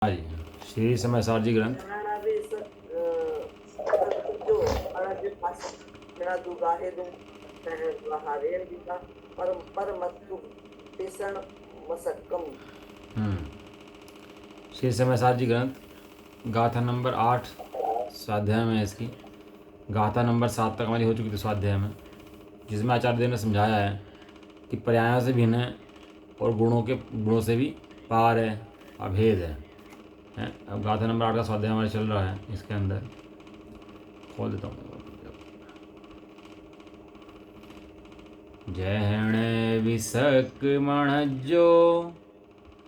हाँ जी। श्री समय सार जी ग्रंथ। श्री समय सार जी ग्रंथ गाथा नंबर 8 स्वाध्याय में है इसकी। गाथा नंबर 7 तक हमारी हो चुकी थी स्वाध्याय में, जिसमें आचार्य देव ने समझाया है कि पर्यायों से भिन्न है और गुणों से भी पार है, अभेद है। अब गाथा नंबर 8 का स्वाध्याय हमारे चल रहा है। इसके अंदर खोल देता हूँ। जहण विसक मणजो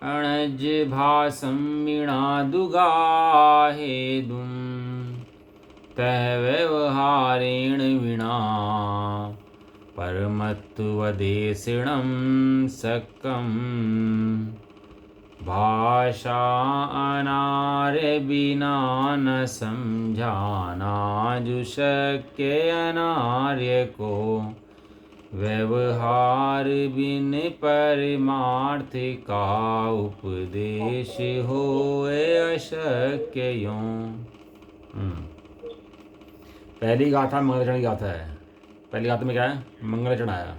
अणज भासम मीणा दुगाहे दुम तह व्यवहारेण विना परमत्वदेशिणं सकम भाषा अनार्य बिना न समझाना जो शक्य अनार्य को व्यवहार बिन परमार्थ का उपदेश होए अशक्य यों। पहली गाथा मंगलचरण की गाथा है। पहली गाथा में क्या है? मंगलचरण आया।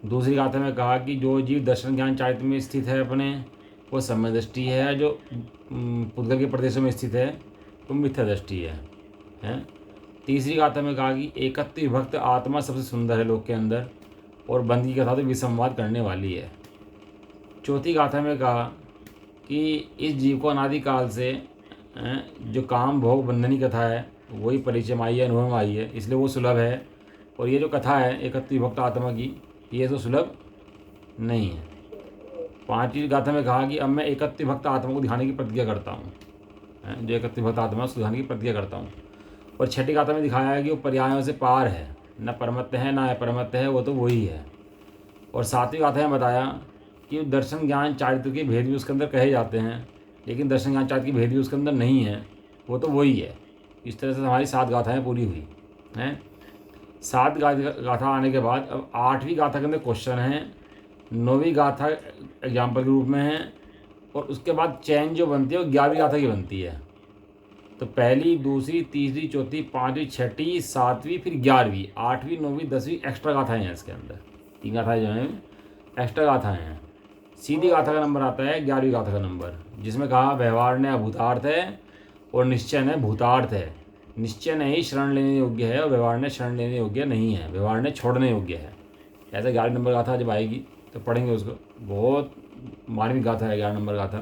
दूसरी गाथा में कहा कि जो जीव दर्शन ज्ञान चारित्र में स्थित है अपने, वो समय दृष्टि है। जो पुद्गल के प्रदेशों में स्थित है वो मिथ्या दृष्टि है। तीसरी गाथा में कहा कि एकत्व विभक्त आत्मा सबसे सुंदर है लोक के अंदर, और बंद की कथा तो विसंवाद करने वाली है। चौथी गाथा में कहा कि इस जीव को अनादिकाल से जो काम भोग बंधनी कथा है वही परिचय में आई है, अनुभव में आई है, इसलिए वो सुलभ है। और ये जो कथा है एकत्व विभक्त आत्मा की, ये तो सुलभ नहीं है। पांचवी गाथा में कहा कि अब मैं एकत्व विभक्त आत्मा को दिखाने की प्रतिज्ञा करता हूँ, जो एकत्व विभक्त आत्मा उसको दिखाने की प्रतिज्ञा करता हूँ। और छठी गाथा में दिखाया है कि वो पर्यायों से पार है, न परमत्य है न अपरमत्य है, वो तो वही है। और सातवीं गाथा में बताया कि दर्शन ज्ञान चारित्र के भेद भी उसके अंदर कहे जाते हैं, लेकिन दर्शन ज्ञान चारित्र के भेद भी उसके अंदर नहीं है, वो तो वही है। इस तरह से हमारी 7 गाथाएँ पूरी हुई हैं। 7 गाथा आने के बाद अब 8वीं गाथा के अंदर क्वेश्चन है, 9वीं गाथा एग्जाम्पल के रूप में है, और उसके बाद चैन जो बनती है वो 11वीं गाथा की बनती है। तो पहली, दूसरी, तीसरी, चौथी, पाँचवीं, छठी, 7वीं, फिर 11वीं, 8वीं, 9वीं, 10वीं एक्स्ट्रा गाथाएँ हैं इसके अंदर। 3 गाथाएँ जो हैं एक्स्ट्रा गाथाएँ हैं। सीधी गाथा का नंबर आता है 11वीं गाथा का नंबर, जिसमें कहा व्यवहार ने अभूतार्थ है और निश्चय ने भूतार्थ है। निश्चय ने ही शरण लेने योग्य है और व्यवहार ने शरण लेने योग्य नहीं है, व्यवहार ने छोड़ने योग्य है। ऐसे 11 नंबर गाथा जब आएगी तो पढ़ेंगे उसको। बहुत मार्मिक गाथा है 11 नंबर गाथा।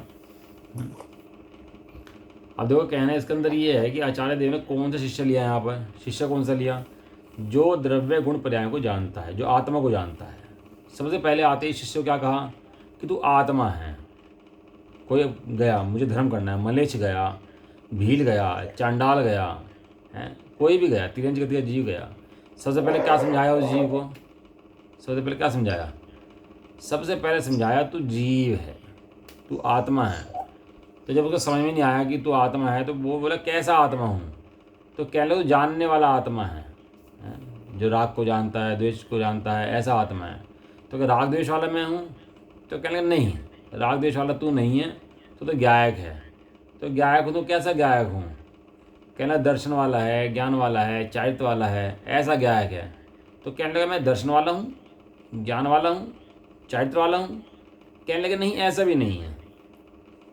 अब देखो, कहना है इसके अंदर ये है कि आचार्य देव ने कौन सा शिष्य लिया यहाँ पर। शिष्य कौन सा लिया? जो द्रव्य गुण पर्याय को जानता है, जो आत्मा को जानता है। सबसे पहले आते ही शिष्य को क्या कहा कि तू आत्मा है। कोई गया, मुझे धर्म करना है, मलेच्छ गया, भील गया, चांडाल गया, है कोई भी गया, तिरंज गति का जीव गया, सबसे पहले क्या समझाया उस जीव को? सबसे पहले क्या समझाया? सबसे पहले समझाया तू जीव है, तू आत्मा है। तो जब उसको समझ में नहीं आया कि तू आत्मा है, तो वो बोला कैसा आत्मा हूँ? तो कह लो जानने वाला आत्मा है, जो राग को जानता है, द्वेष को जानता है, ऐसा आत्मा है। तो क्या राग द्वेष वाला मैं हूँ? तो कहने लगे नहीं, राग द्वेष वाला तू नहीं है, तो गायक है। तो गायक हूँ तो कैसा गायक हूँ? कहना दर्शन वाला है, ज्ञान वाला है, चारित्र वाला है, ऐसा गायक है। तो कहने लगा मैं दर्शन वाला हूँ, ज्ञान वाला हूँ, चारित्र वाला हूँ। कहने लगे नहीं, ऐसा भी नहीं है।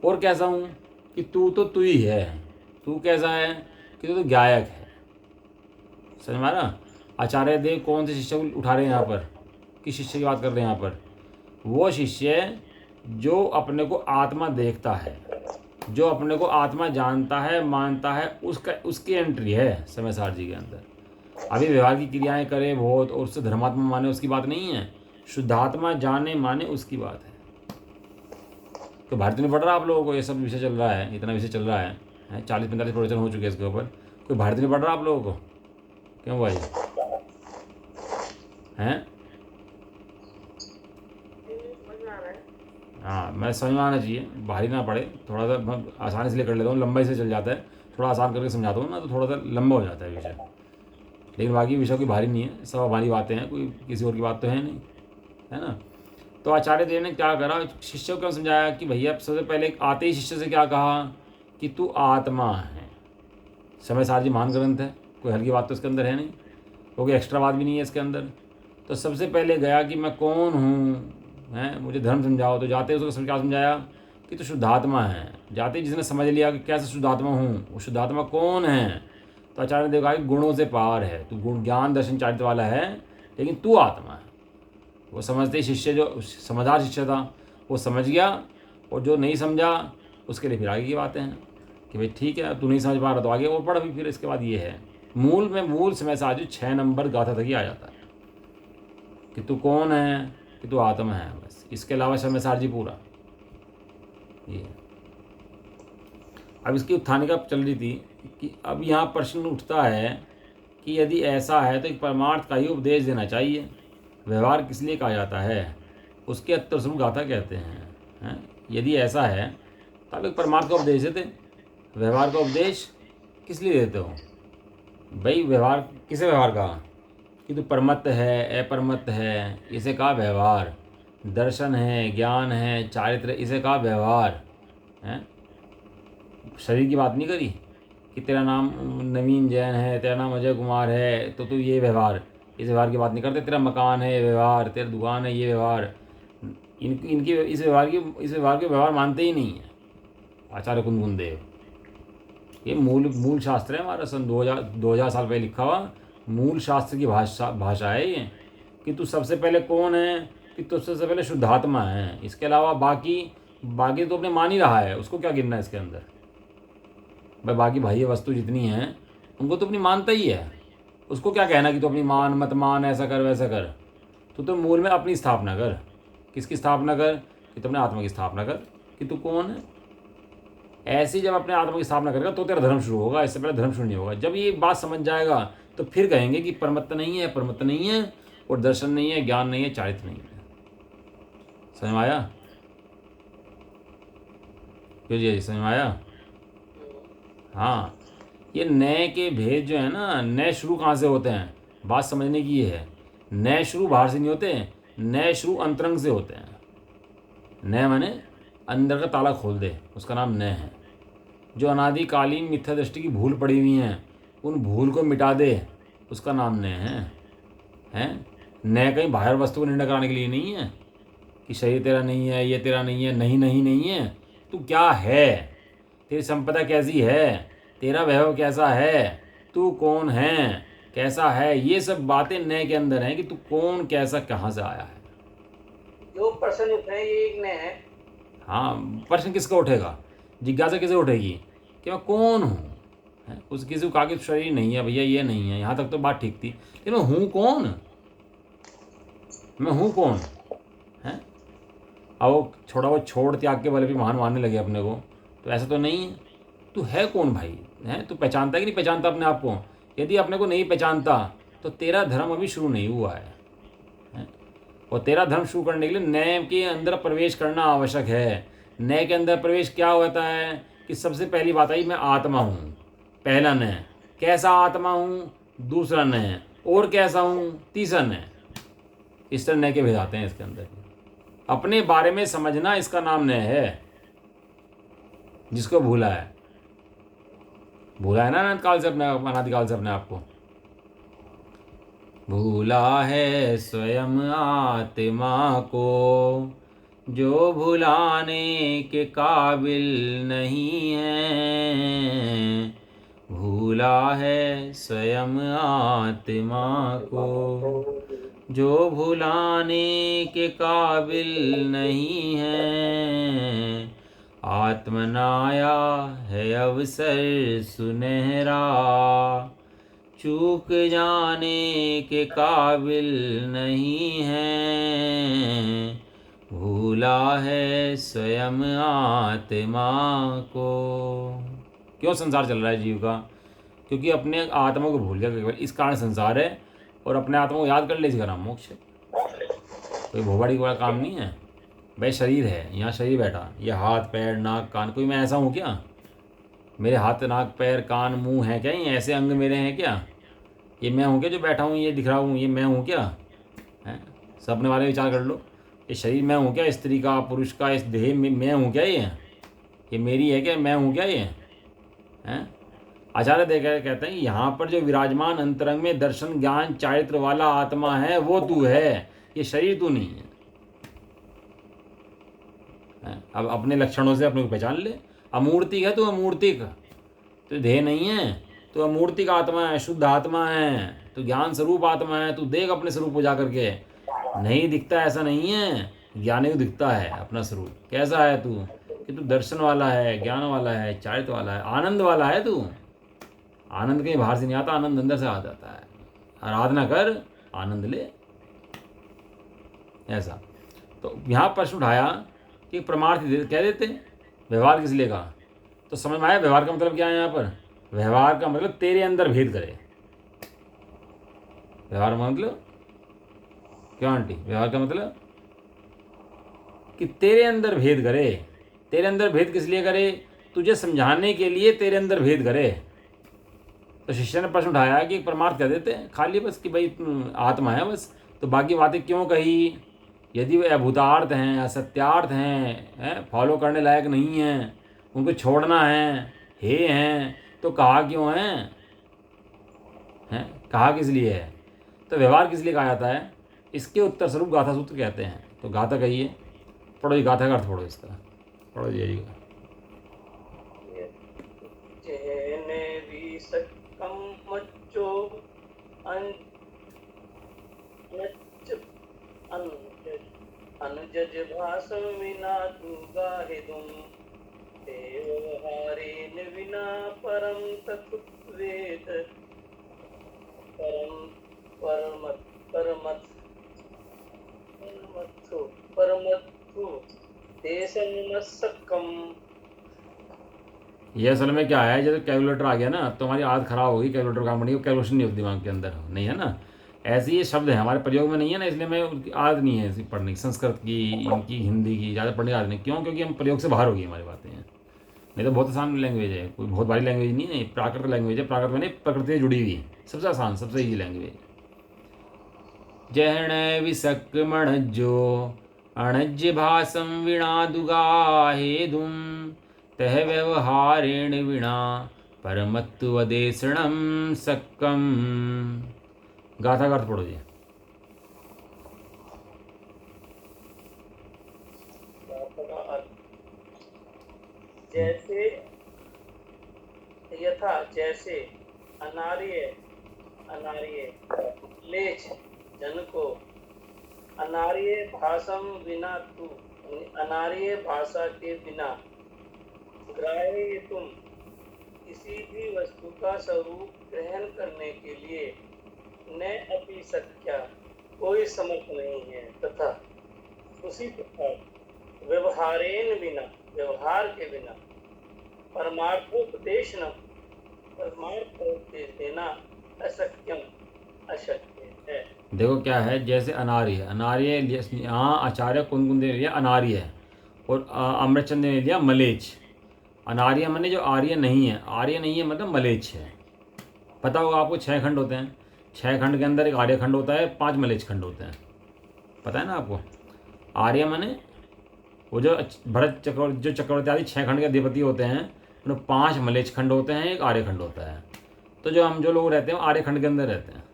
और कैसा हूँ? कि तू ही है। तू कैसा है? कि तू तो गायक है। समझ में आ रहा? आचार्य देव कौन से शिष्य को उठा रहे हैं यहाँ पर? किस शिष्य की बात कर रहे हैं यहाँ पर? वो शिष्य जो अपने को आत्मा देखता है, जो अपने को आत्मा जानता है, मानता है, उसकी एंट्री है समय सार जी के अंदर। अभी व्यवहार की क्रियाएं करे बहुत और उससे धर्मात्मा माने, उसकी बात नहीं है। शुद्धात्मा जाने माने, उसकी बात है। तो भारतीय नहीं पढ़ रहा आप लोगों को? ये सब विषय चल रहा है, इतना विषय चल रहा है, 40-45 प्रवचन हो चुके हैं इसके ऊपर। कोई भारतीय नहीं पढ़ रहा आप लोगों को? क्यों भाई? हैं? हाँ, मैं समझ में आना चाहिए, भारी ना पड़े। थोड़ा सा मैं आसानी से ले कर लेता हूँ, लंबाई से चल जाता है। थोड़ा आसान करके समझाता हूँ ना, तो थोड़ा सा लंबा हो जाता है विषय। लेकिन बाकी विषय कोई भारी नहीं है, सब हमारी बातें हैं, कोई किसी और की बात तो है नहीं, है ना। तो आचार्य देव ने क्या करा, शिष्य को क्यों समझाया कि भैया सबसे पहले आते ही शिष्य से क्या कहा कि तू आत्मा है। समय सार जी महान ग्रंथ है, कोई हल्की बात तो इसके अंदर है नहीं, कोई एक्स्ट्रा बात भी नहीं है इसके अंदर। तो सबसे पहले गया कि मैं कौन हूँ, हैं, मुझे धर्म समझाओ। तो जाते उसको क्या समझाया कि तू शुद्धात्मा है। जाते ही जिसने समझ लिया कि कैसे शुद्धात्मा हूँ, वो शुद्धात्मा कौन है, तो आचार्य ने देखा कि गुणों से पार है, तू गुण ज्ञान दर्शन चारित्र वाला है, लेकिन तू आत्मा है। वो समझते ही शिष्य, जो समझदार शिष्य था, वो समझ गया, और जो नहीं समझा उसके लिए फिर आगे की बातें हैं कि भाई ठीक है, तू नहीं समझ पा रहा तो आगे और पढ़ अभी। फिर इसके बाद ये है मूल समय से आज 6 नंबर गाथा तक ही आ जाता है कि तू कौन है, कि तू आत्मा है, बस। इसके अलावा समय सार जी पूरा ये। अब इसकी उत्थानिका चल रही थी कि अब यहाँ प्रश्न उठता है कि यदि ऐसा है तो एक परमार्थ का ही उपदेश देना चाहिए, व्यवहार किस लिए कहा जाता है, उसके अत्तरसम गाथा कहते हैं। यदि ऐसा है तो आप एक परमार्थ का उपदेश देते, व्यवहार का उपदेश किस लिए देते हो भाई। व्यवहार किसे व्यवहार कहा कि तो परमत्त है, अपरमत्त है, इसे कहा व्यवहार। दर्शन है, ज्ञान है, चारित्र, इसे कहा व्यवहार है। शरीर की बात नहीं करी कि तेरा नाम नवीन जैन है, तेरा नाम अजय कुमार है, तो तू ये व्यवहार, इस व्यवहार की बात नहीं करते। तेरा मकान है, व्यवहार, तेरा दुकान है, ये व्यवहार। इनकी इस व्यवहार के व्यवहार मानते ही नहीं है आचार्य कुंदकुंद देव। ये मूल शास्त्र है हमारा, सन 2000 साल पहले लिखा हुआ मूल शास्त्र की भाषा है ये, कि तू सबसे पहले कौन है, कि तू सबसे पहले शुद्धात्मा है। इसके अलावा बाकी तो अपने मान ही रहा है, उसको क्या गिनना है इसके अंदर भाई। बाकी बाह्य वस्तु जितनी हैं उनको तो अपनी मानता ही है, उसको क्या कहना कि तू अपनी मान मत मान, ऐसा कर वैसा कर। तो मूल में अपनी स्थापना कर। किसकी स्थापना कर, कि तू अपने आत्मा की स्थापना कर कि तू कौन है। ऐसे ही जब अपने आत्मा की स्थापना करेगा तो तेरा धर्म शुरू होगा, इससे पहले धर्म शुरू नहीं होगा। जब ये बात समझ जाएगा तो फिर कहेंगे कि परमत्त नहीं है, परमत्त नहीं है, और दर्शन नहीं है, ज्ञान नहीं है, चारित्र नहीं है। समझ में आया? क्यों जी, समझ में आया? हाँ, ये नए के भेद जो है ना, नए शुरू कहाँ से होते हैं, बात समझने की ये है। नए शुरू बाहर से नहीं होते, नए शुरू अंतरंग से होते हैं। नए माने अंदर का ताला खोल दे, उसका नाम नए है। जो अनादिकालीन मिथ्या दृष्टि की भूल पड़ी हुई हैं, उन भूल को मिटा दे, उसका नाम नए हैं। नए कहीं बाहर वस्तु को निर्णय कराने के लिए नहीं है कि शरीर तेरा नहीं है, ये तेरा नहीं है, नहीं नहीं नहीं है। तू क्या है, तेरी संपदा कैसी है, तेरा वैभव कैसा है, तू कौन है, कैसा है, ये सब बातें नए के अंदर हैं कि तू कौन, कैसा, कहाँ से आया है। जो प्रश्न उठे ये एक नए है। हाँ, प्रश्न किसका उठेगा, जिज्ञासा किसे उठेगी कि मैं कौन हूँ। उस किसी को कहा कि शरीर नहीं है भैया, ये नहीं है, यहाँ तक तो बात ठीक थी, लेकिन मैं हूँ कौन, मैं हूँ कौन है। अब वो थोड़ा बहुत छोड़ त्याग के बल भी महान मानने लगे अपने को, तो ऐसा तो नहीं है। तू है कौन भाई, है तू पहचानता है कि नहीं पहचानता अपने आप को। यदि अपने को नहीं पहचानता तो तेरा धर्म अभी शुरू नहीं हुआ है। और तेरा धर्म शुरू करने के लिए नए के अंदर प्रवेश करना आवश्यक है। नए के अंदर प्रवेश क्या होता है कि सबसे पहली बात आई, मैं आत्मा हूँ, पहला नए। कैसा आत्मा हूँ, दूसरा नए। और कैसा हूँ, तीसरा नए। इस तरह नए के भेद आते हैं इसके अंदर। अपने बारे में समझना, इसका नाम नए है। जिसको भूला है ना अनंतकाल से अपने, अनादिकाल से अपने आप को भूला है स्वयं आत्मा को, जो भुलाने के काबिल नहीं है। भूला है स्वयं आत्मा को, जो भुलाने के काबिल नहीं है। आत्मनाया है अवसर सुनहरा, चूक जाने के काबिल नहीं है। भूला है स्वयं आत्मा को। क्यों संसार चल रहा है जीव का, क्योंकि अपने आत्मा को भूल गया केवल, इस कारण संसार है। और अपने आत्मा को याद कर ले, इसका नाम मोक्ष है। कोई भोबाड़ी का काम नहीं है भाई। शरीर है, यहाँ शरीर बैठा, ये हाथ पैर नाक कान, कोई मैं ऐसा हूँ क्या, मेरे हाथ नाक पैर कान मुंह है क्या, ये ऐसे अंग मेरे हैं क्या, ये मैं हूँ क्या जो बैठा हूँ, ये दिख रहा हूँ, ये मैं हूँ क्या है। सब अपने बारे में विचार कर लो। ये शरीर मैं हूँ क्या, स्त्री का पुरुष का, इस देह में मैं हूँ क्या, ये मेरी है क्या, मैं हूँ क्या ये हैं? आचार्य देकर कहते हैं यहाँ पर जो विराजमान अंतरंग में दर्शन ज्ञान चारित्र वाला आत्मा है वो तू है, ये शरीर तू नहीं है। अब अपने लक्षणों से अपने को पहचान ले। अमूर्तिक है तो अमूर्तिक, तो देह नहीं है, तो अमूर्तिक आत्मा है, शुद्ध आत्मा है, तो ज्ञान स्वरूप आत्मा है। तू देख अपने स्वरूप को जा करके, नहीं दिखता ऐसा नहीं है, ज्ञानी को दिखता है अपना स्वरूप। कैसा है तू कि तू दर्शन वाला है, ज्ञान वाला है, चारित्र वाला है, आनंद वाला है तू। आनंद कहीं बाहर से नहीं आता, आनंद अंदर से आ जाता है। आराधना कर, आनंद ले। ऐसा तो यहाँ प्रश्न उठाया कि परमार्थ कह देते व्यवहार किस लिए कहा, तो समझ में आया व्यवहार का मतलब क्या है। यहाँ पर व्यवहार का मतलब तेरे अंदर भेद करे। व्यवहार का मतलब क्या आंटी, व्यवहार का मतलब कि तेरे अंदर भेद करे। तेरे अंदर भेद किस लिए करे, तुझे समझाने के लिए तेरे अंदर भेद करे। तो शिष्य ने प्रश्न उठाया कि परमार्थ कह देते हैं खाली बस कि भाई आत्मा है बस, तो बाकी बातें क्यों कही। यदि वे अभूतार्थ हैं, असत्यार्थ हैं, फॉलो करने लायक नहीं हैं, उनको छोड़ना है, हे हैं, तो कहा क्यों है, कहा किस लिए है, तो व्यवहार किस लिए कहा जाता है, इसके उत्तर स्वरूप गाथा सूत्र कहते हैं। तो गाथा कहिए, पढ़ो जी गाथा का अर्थ पढ़ो इसका, पढ़ो जी। जेने भी सकम मच्चो अनुजज भाषम विना तू गाहिदुम देवहारेन विना परम तत्वेद परम परमत परमत परमत्थु परमत्थु देशम न सकम। ये असल में क्या है, जब कैलकुलेटर आ गया ना तो हमारी आदत खराब होगी, कैलकुलेटर काम नहीं, कैलकुलेशन नहीं होती दिमाग के अंदर, नहीं है ना। ऐसे ये शब्द है हमारे प्रयोग में नहीं है ना, इसलिए मैं उनकी आदत नहीं है ऐसी पढ़ने की, संस्कृत की, इनकी हिंदी की ज़्यादा पढ़ने की आदत नहीं। क्यों, क्योंकि हम प्रयोग से बाहर हो गई हमारी बातें हैं। नहीं तो बहुत आसान लैंग्वेज है, कोई बहुत भारी लैंग्वेज नहीं है, प्राकृत लैंग्वेज है। प्राकृत में नहीं, प्रकृति से जुड़ी हुई सबसे आसान सबसे ईजी लैंग्वेज। जहण विसक मणज्जो अणज्य भाषम वीणा दुगाहेदुम तह व्यवहारेण वीणा परमत्वदेशणम सक्कम। गाथा का अर्थ पढ़ो जी। जैसे यथा जैसे अनार्य अनार्य लेच जन को अनार्य भाषम बिना तू, अनार्य भाषा के बिना ग्राह्य तुम किसी भी वस्तु का स्वरूप ग्रहण करने के लिए न अपि शक्या कोई समर्थ नहीं है, तथा उसी प्रकार व्यवहारेन बिना व्यवहार के बिना परमार्थोपदेश देना अशक्यम अशक्य है। देखो क्या है, जैसे अनार्य, अनार्य यहाँ आचार्य कुंद ने लिया अनार्य है और अमृतचंद ने लिया मलेच। अनार्य माने जो आर्य नहीं है, आर्य नहीं है मतलब मलेच है। पता होगा आपको 6 खंड होते हैं, 6 खंड के अंदर एक आर्य खंड होता है, 5 मलेच खंड होते हैं, पता है ना आपको। आर्य माने वो जो भरत चक्रवर्ती, जो चक्रवर्ती आदि 6 खंड के अधिपति होते हैं, उनमें 5 मलेच खंड होते हैं, एक आर्य खंड होता है। तो जो हम जो लोग रहते हैं वो आर्य खंड के अंदर रहते हैं,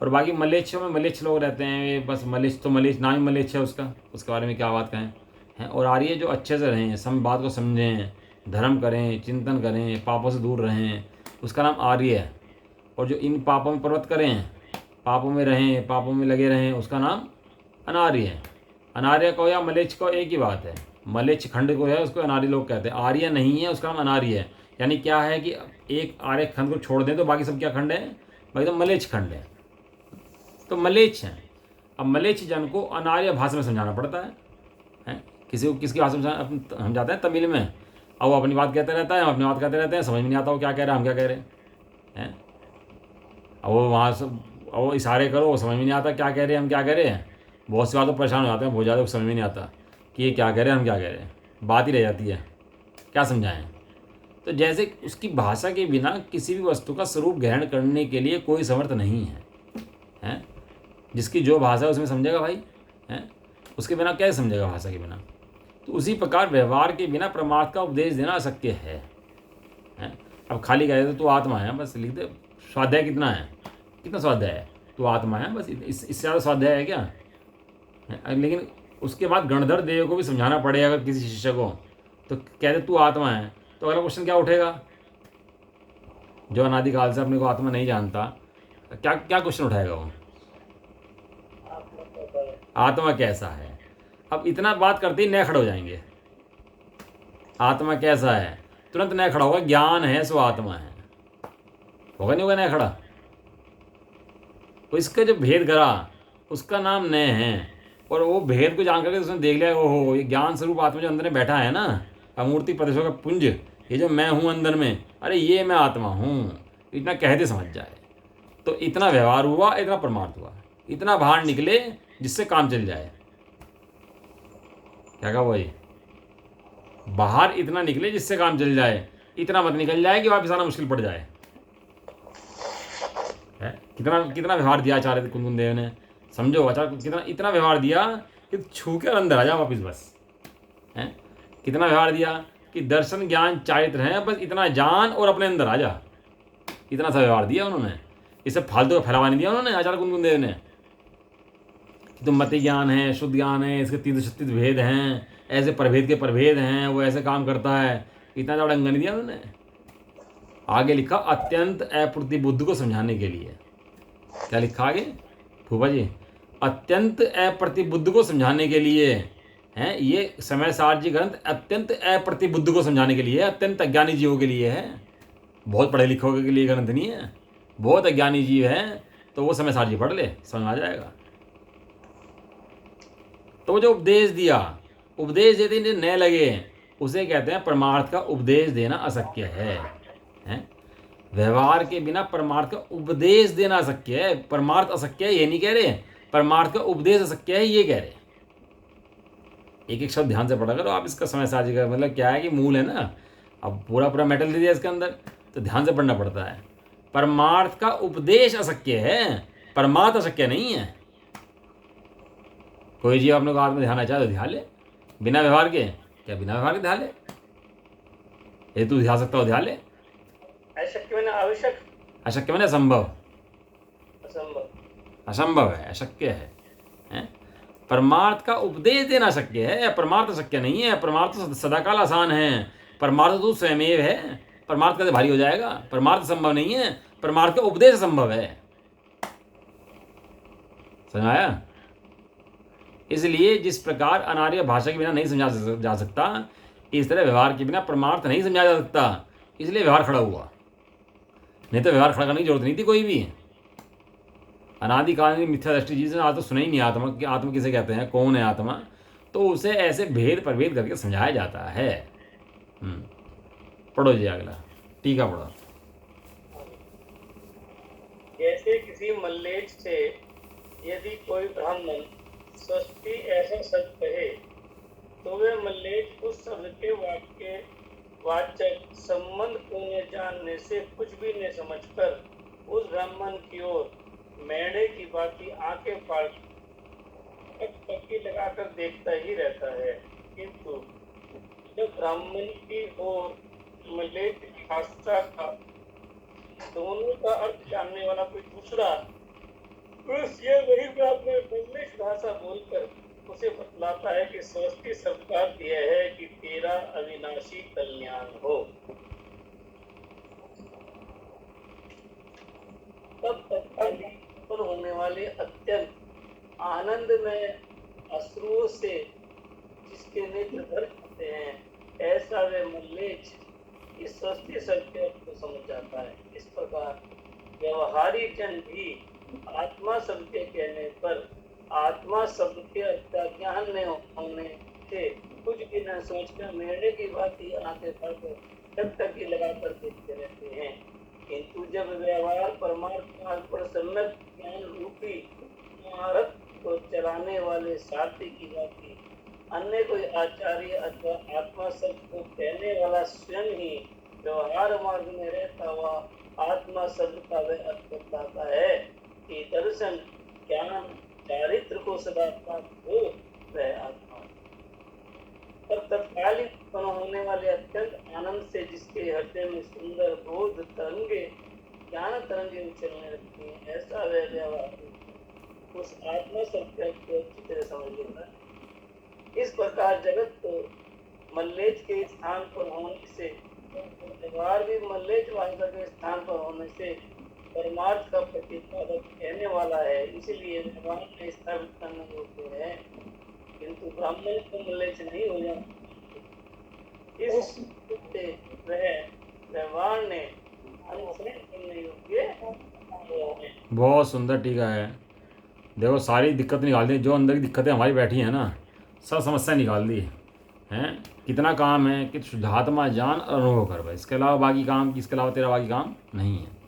और बाकी मलेच्छों में मलेच्छ लोग रहते हैं। बस मलेच्छ तो मलेच्छ नाम ही मलेच्छ है उसका, उसके बारे में क्या बात कहें हैं। और आर्य जो अच्छे से रहें, सम बात को समझें, धर्म करें, चिंतन करें, पापों से दूर रहें, उसका नाम आर्य है। और जो इन पापों में प्रवृत्त करें, पापों में रहें, पापों में लगे रहें, उसका नाम अनार्य है। अनार्य को या मलेच्छ को एक ही बात है, मलेच्छ खंड को है उसको अनार्य लोग कहते हैं, आर्य नहीं है उसका नाम अनार्य है। यानी क्या है कि एक आर्य खंड को छोड़ दें तो बाकी सब क्या खंड है, बाकी तो मलेच्छ खंड है, तो मलेच्छ हैं। अब मलेच्छ जन को अनार्य भाषा में समझाना पड़ता है? किसी को किसकी भाषा में हम जाते हैं तमिल में, अब वो अपनी बात कहते रहता है, हम अपनी बात कहते रहते हैं, समझ में नहीं आता वो क्या कह रहा है, हम क्या कह रहे हैं। अब वो वहाँ से वो इशारे करो, वो समझ में नहीं आता क्या कह रहे हैं, हम क्या कह रहे हैं। बहुत सी बातों परेशान हो जाते हैं, बहुत ज़्यादा समझ में नहीं आता कि ये क्या कह रहे हैं, हम क्या कह रहे हैं, बात ही रह जाती है, क्या समझाएं। तो जैसे उसकी भाषा के बिना किसी भी वस्तु का स्वरूप ग्रहण करने के लिए कोई समर्थ नहीं है, हैं? जिसकी जो भाषा है उसमें समझेगा भाई, हैं? उसके बिना क्या समझेगा भाषा के बिना। तो उसी प्रकार व्यवहार के बिना परमार्थ का उपदेश देना अशक्य है। अब खाली कहे तो तू आत्मा है, बस लिख दे। स्वाध्याय कितना है, कितना स्वाध्याय है, तू आत्मा है, बस इससे ज़्यादा स्वाध्याय है क्या लेकिन उसके बाद गणधर देव को भी समझाना पड़ेगा अगर किसी शिष्य को, तो कहते तू आत्मा है, तो अगला क्वेश्चन क्या उठेगा? जो अनादिकाल से अपने को आत्मा नहीं जानता, क्या क्या क्वेश्चन उठाएगा वो? आत्मा कैसा है? आत्मा कैसा है। अब इतना बात करते ही नए खड़े हो जाएंगे। आत्मा कैसा है, तुरंत नया खड़ा होगा, ज्ञान है सो आत्मा है। होगा नहीं होगा नया खड़ा? तो इसका जो भेद करा उसका नाम नए है। और वो भेद को जान करके उसने देख लिया, ओहो ये ज्ञान स्वरूप आत्मा जो अंदर में बैठा है ना, अमूर्ति प्रदेशों का पुंज, ये जो मैं हूँ अंदर में, अरे ये मैं आत्मा हूँ, इतना कहते समझ जाए। तो इतना व्यवहार हुआ, इतना परमार्थ हुआ, इतना बाहर निकले जिससे काम चल जाए। क्या कहा भाई? बाहर इतना निकले जिससे काम चल जाए, इतना मत निकल जाए कि वापस आना मुश्किल पड़ जाए। है कितना कितना व्यवहार दिया आचार्य कुंदन देव ने, समझो आचार्य कितना इतना व्यवहार दिया कि छू कर अंदर आ जा वापस बस। है कितना व्यवहार दिया कि दर्शन ज्ञान चारित्र है, बस इतना जान और अपने अंदर आ जा। इतना सा व्यवहार दिया उन्होंने, इसे फालतू का फैलावा नहीं दिया उन्होंने आचार्य कुंदन देव ने कि तुम मति ज्ञान है, शुद्ध ज्ञान है, इसके 336 भेद हैं, ऐसे प्रभेद के प्रभेद हैं, वो ऐसे काम करता है, इतना ज़्यादा अंग नहीं दिया उन्होंने। आगे लिखा अत्यंत अप्रतिबुद्ध को समझाने के लिए। क्या लिखा आगे फूफा जी? अत्यंत अप्रतिबुद्ध को समझाने के लिए है ये समय सार जी ग्रंथ। अत्यंत अप्रतिबुद्ध को समझाने के लिए, अत्यंत अज्ञानी जीवों के लिए है, बहुत पढ़े लिखों के लिए ग्रंथ नहीं है। बहुत अज्ञानी जीव है तो वो समय सार जी पढ़ ले, समझ आ जाएगा। तो जो उपदेश दिया, उपदेश देते नए लगे, उसे कहते हैं परमार्थ का उपदेश देना अशक्य है। व्यवहार के बिना परमार्थ का उपदेश देना अशक्य है। परमार्थ अशक्य है ये नहीं कह रहे, परमार्थ का उपदेश अशक्य है ये कह रहे। एक एक शब्द ध्यान से पढ़ा करो आप इसका, समय साझी का मतलब क्या है कि मूल है ना, अब पूरा पूरा मेटल दे दिया इसके अंदर, तो ध्यान से पढ़ना पड़ता है। परमार्थ का उपदेश अशक्य है, परमार्थ अशक्य नहीं है। कोई जीव अपने को आत्म ध्यान चाहे तो ध्यान ले, बिना व्यवहार के। क्या बिना व्यवहार के ध्यान ले? ये तू ध्यान सकता हो ध्यान ले। अशक्य मैंने आवश्यक, अशक्य मैंने असंभव, असंभव, असंभव है, अशक्य है? परमार्थ का उपदेश देना शक्य है, परमार्थ शक्य नहीं है। परमार्थ तो सदाकाल आसान है, परमार्थ तो स्वयमेव है। परमार्थ कैसे भारी हो जाएगा? परमार्थ संभव नहीं है, परमार्थ का उपदेश संभव है। समझ आया? इसलिए जिस प्रकार अनार्य भाषा के बिना नहीं समझा जा सकता, इस तरह व्यवहार के बिना परमार्थ नहीं समझा जा सकता। इसलिए व्यवहार खड़ा हुआ, नहीं तो व्यवहार खड़ा करने की जरूरत नहीं थी कोई भी। अनादिकाल मिथ्या दृष्टि जिसने आज तो सुना ही नहीं आत्मा कि आत्मा किसे कहते हैं, कौन है आत्मा, तो उसे ऐसे भेद प्रभेद करके समझाया जाता है। पढ़ो जी अगला, टीका पढ़ो। जैसे किसी मल्लेच से यदि कोई ब्राह्मण स्वस्ति ऐसा शब्द कहे, तो वे मल्लेच उस शब्द के वाचक संबंध को न जानने से कुछ भी न समझकर उस ब्राह्मण की ओर मेढ़े की बाकी आंखें फाड़ पक्की लगाकर देखता ही रहता है। किंतु जब ब्राह्मण की ओर मल्लेच भाषा का दोनों का अर्थ जानने वाला कोई दूसरा पुरुष ये वही मल्लेच भाषा बोलकर उसे बतलाता है कि स्वस्ति शब्द का अर्थ यह है कि तेरा अविनाशी कल्याण हो, तब तत्काल पर होने वाले अत्यंत आनंद में अश्रुओं से जिसके नेत्र भर जाते हैं, ऐसा वे मल्लेच इस स्वस्ति शब्द के अर्थ को समझ जाता है। इस प्रकार व्यवहारी जन भी आत्मा शब्द के कहने पर आत्मा शब्द के ज्ञान में होने से कुछ भी न सोचकर मेढ़े की बात ही आंखें फाड़कर तब तक ही लगाकर देखते रहते हैं। किंतु जब व्यवहार परमार्थ मार्ग पर सम्यक ज्ञान रूपी इमारत को चलाने वाले सारथी की बात की अन्य कोई आचार्य अथवा आत्मा शब्द को कहने वाला स्वयं ही व्यवहार मार्ग में रहता हुआ आत्मा शब्द का वह अर्थ बतलाता है कि दर्शन ज्ञान चारित्र को सदा प्राप्त हो, वह आत्मा। पर तत्कालीन उत्पन्न होने वाले अत्यंत आनंद से जिसके हृदय में सुंदर बोध तरंगे, ज्ञान तरंगे उछलने लगती हैं, ऐसा वह व्यवहार उस आत्मा सत्य को अच्छी तरह समझ लेता है। इस प्रकार जगत को मल्लेज के स्थान पर होने से, व्यवहार भी मल्लेज भाषा के स्थान पर होने से परमार्थ का प्रतिपादक कहने वाला है, इसलिए व्यवहार में स्थापित करने योग्य है, किंतु ब्राह्मण को मल्लेज नहीं हो जाना। इस से वह व्यवहार ने अनुसरण करने योग्य है। बहुत सुंदर टीका है। देखो सारी दिक्कत निकाल दी, जो अंदर की दिक्कतें हमारी बैठी हैं ना, सब समस्या निकाल दी हैं। कितना काम है कि शुद्धात्मा जान और अनुभव कर भाई, इसके अलावा बाकी काम, इसके अलावा तेरा बाकी काम नहीं है।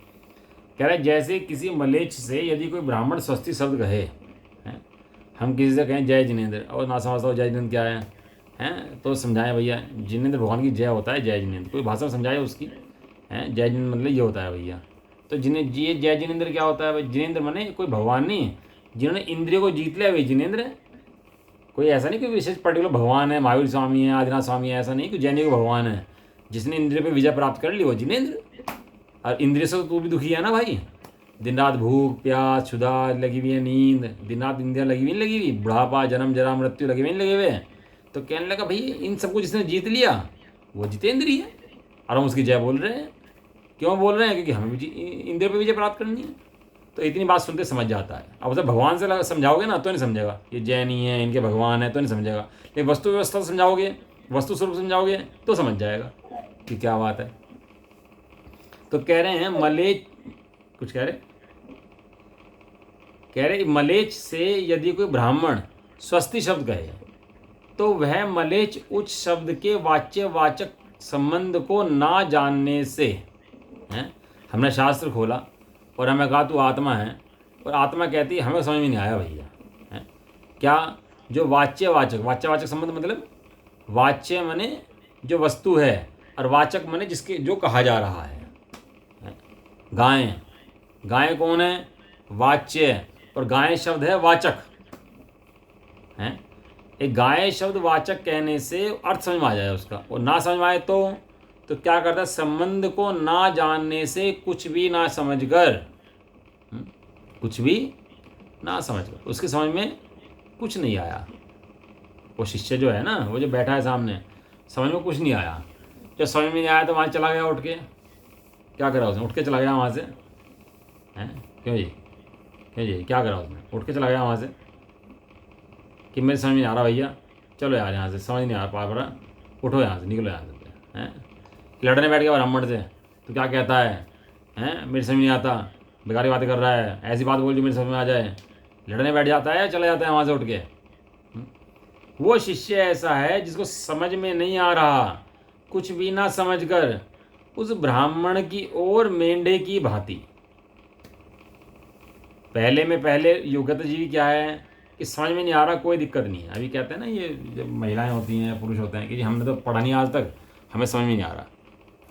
कह रहे जैसे किसी मलेच्छ से यदि कोई ब्राह्मण स्वस्ति शब्द कहे, हैं, हम किसी से कहें जय जिनेंद्र, और ना समझता हो जय जिनेंद्र क्या है, तो समझाएं भैया जिनेंद्र भगवान की जय होता है, जय जिनेंद्र कोई भाषा समझाए उसकी, हैं, जय जिनेंद्र मतलब ये होता है भैया। तो जिन्हें जी जय जिनेंद्र क्या होता है भाई, जिनेंद्र माने कोई भगवान नहीं है, जिन्होंने इंद्रियों को जीत लिया वही जिनेंद्र है। कोई ऐसा नहीं कोई विशेष पर्टिकुलर भगवान है, महावीर स्वामी है, आदिनाथ स्वामी है, ऐसा नहीं कि जैनिक भगवान है। जिसने इंद्रियों पर विजय प्राप्त कर ली वो जिनेंद्र। और इंद्रिय से तो तू भी दुखी है ना भाई, दिन रात भूख प्यास क्षुधा लगी हुई है, नींद दिन रात इंद्रियाँ लगी हुई नहीं लगी हुई, बुढ़ापा जन्म जरा मृत्यु लगे हुए नहीं लगे हुए। तो कहने लगा भाई इन सबको जिसने जीत लिया वो जितेंद्रिय है, और हम उसकी जय बोल रहे हैं। क्यों बोल रहे हैं? क्योंकि हमें भी इंद्रियों पर विजय प्राप्त करनी है। तो इतनी बात सुनते समझ जाता है। अब उसे भगवान से समझाओगे ना तो नहीं समझेगा, ये जय नहीं है इनके भगवान है तो नहीं समझेगा। लेकिन वस्तु व्यवस्था समझाओगे, वस्तु स्वरूप समझाओगे तो समझ जाएगा कि क्या बात है। तो कह रहे हैं मलेच, कुछ कह रहे मलेच से यदि कोई ब्राह्मण स्वस्ति शब्द कहे तो वह मलेच उच्च शब्द के वाच्य वाचक संबंध को ना जानने से, हैं, हमने शास्त्र खोला और हमें कहा तू आत्मा है, और आत्मा कहती है हमें समझ में नहीं आया भैया, हैं, क्या जो वाच्य वाचक संबंध मतलब वाच्य माने जो वस्तु है, और वाचक माने जिसके जो कहा जा रहा है। गाय कौन है? वाच्य, और गाय शब्द है वाचक, हैं। एक गाय शब्द वाचक कहने से अर्थ समझ में आ जाए उसका, और ना समझ में आए तो क्या करता है, संबंध को ना जानने से कुछ भी ना समझकर, कुछ भी ना समझकर, उसके समझ में कुछ नहीं आया। वो शिष्य जो है ना, वो जो बैठा है सामने, समझ में कुछ नहीं आया। जब समझ में नहीं आया तो वहाँ चला गया उठ के, क्या करा उसने? उठ के चला गया वहाँ से, हैं? क्यों जी क्या करा उसने? उठ के चला गया वहाँ से कि मेरे समझ में नहीं आ रहा भैया, चलो यार यहाँ से, समझ नहीं आ पा रहा, उठो यहाँ से, निकलो यहाँ से, हैं। लड़ने बैठ गया ब्राह्मण से, तो क्या कहता है, मेरे समझ नहीं आता, बेकारी बातें कर रहा है, ऐसी बात बोल जो मेरे समझ में आ जाए। लड़ने बैठ जाता है, चला जाता है वहाँ से उठ के। वो शिष्य ऐसा है जिसको समझ में नहीं आ रहा, कुछ भी ना समझकर उस ब्राह्मण की ओर मेंढे की भांति। पहले योग्यता जीवी क्या है कि समझ में नहीं आ रहा, कोई दिक्कत नहीं है। अभी कहते हैं ना, ये जब महिलाएं होती हैं पुरुष होते हैं कि जी हमने तो पढ़ा नहीं आज तक, हमें समझ में नहीं आ रहा।